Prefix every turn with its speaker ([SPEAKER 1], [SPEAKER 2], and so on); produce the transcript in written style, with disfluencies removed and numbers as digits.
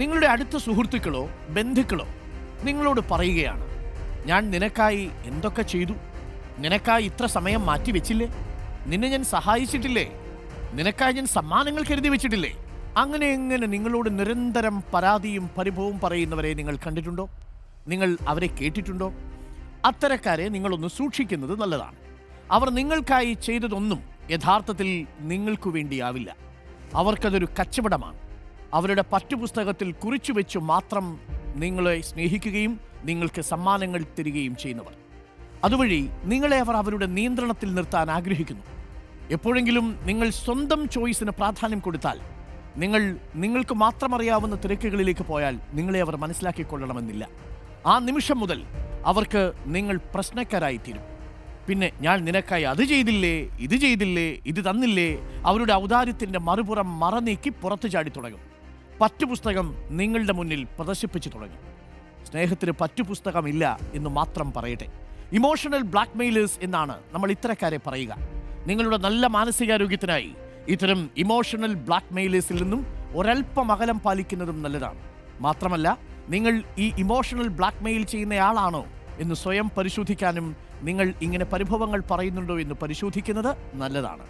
[SPEAKER 1] നിങ്ങളുടെ അടുത്ത സുഹൃത്തുക്കളോ ബന്ധുക്കളോ നിങ്ങളോട് പറയുകയാണ്, ഞാൻ നിനക്കായി എന്തൊക്കെ ചെയ്തു, നിനക്കായി ഇത്ര സമയം മാറ്റിവെച്ചില്ലേ, നിന്നെ ഞാൻ സഹായിച്ചിട്ടില്ലേ, നിനക്കായി ഞാൻ സമ്മാനങ്ങൾ കരുതി വെച്ചിട്ടില്ലേ. അങ്ങനെ എങ്ങനെ നിങ്ങളോട് നിരന്തരം പരാതിയും പരിഭവവും പറയുന്നവരെ നിങ്ങൾ കണ്ടിട്ടുണ്ടോ? നിങ്ങൾ അവരെ കേട്ടിട്ടുണ്ടോ? അത്തരക്കാരെ നിങ്ങളൊന്ന് സൂക്ഷിക്കുന്നത് നല്ലതാണ്. അവർ നിങ്ങൾക്കായി ചെയ്തതൊന്നും യഥാർത്ഥത്തിൽ നിങ്ങൾക്കു വേണ്ടിയാവില്ല. അവർക്കതൊരു കച്ചവടമാണ്. അവരുടെ പറ്റുപുസ്തകത്തിൽ കുറിച്ചു വെച്ചു മാത്രം നിങ്ങളെ സ്നേഹിക്കുകയും നിങ്ങൾക്ക് സമ്മാനങ്ങൾ തരികയും ചെയ്യുന്നവർ. അതുവഴി നിങ്ങളെ അവർ അവരുടെ നിയന്ത്രണത്തിൽ നിർത്താൻ ആഗ്രഹിക്കുന്നു. എപ്പോഴെങ്കിലും നിങ്ങൾ സ്വന്തം ചോയ്സിന് പ്രാധാന്യം കൊടുത്താൽ, നിങ്ങൾക്ക് മാത്രം അറിയാവുന്ന തിരക്കുകളിലേക്ക് പോയാൽ നിങ്ങളെ അവർ മനസ്സിലാക്കിക്കൊള്ളണമെന്നില്ല. ആ നിമിഷം മുതൽ അവർക്ക് നിങ്ങൾ പ്രശ്നക്കാരായിത്തീരും. പിന്നെ ഞാൻ നിനക്കായി അത് ചെയ്തില്ലേ, ഇത് ചെയ്തില്ലേ, ഇത് തന്നില്ലേ, അവരുടെ ഔദാര്യത്തിൻ്റെ മറുപുറം മറനീക്കി പുറത്തു ചാടി തുടങ്ങും. പറ്റുപുസ്തകം നിങ്ങളുടെ മുന്നിൽ പ്രദർശിപ്പിച്ചു തുടങ്ങും. സ്നേഹത്തിന് പറ്റുപുസ്തകമില്ല എന്ന് മാത്രം പറയട്ടെ. ഇമോഷണൽ ബ്ലാക്ക് മെയിലേഴ്സ് എന്നാണ് നമ്മൾ ഇത്തരക്കാരെ പറയുക. നിങ്ങളുടെ നല്ല മാനസികാരോഗ്യത്തിനായി ഇത്തരം ഇമോഷണൽ ബ്ലാക്ക് മെയിലേഴ്സിൽ നിന്നും ഒരൽപ്പം അകലം പാലിക്കുന്നതും നല്ലതാണ്. മാത്രമല്ല, നിങ്ങൾ ഈ ഇമോഷണൽ ബ്ലാക്ക് മെയിൽ ചെയ്യുന്നയാളാണോ എന്ന് സ്വയം പരിശോധിക്കാനും, നിങ്ങൾ ഇങ്ങനെ പരിഭവങ്ങൾ പറയുന്നുണ്ടോ എന്ന് പരിശോധിക്കുന്നത് നല്ലതാണ്.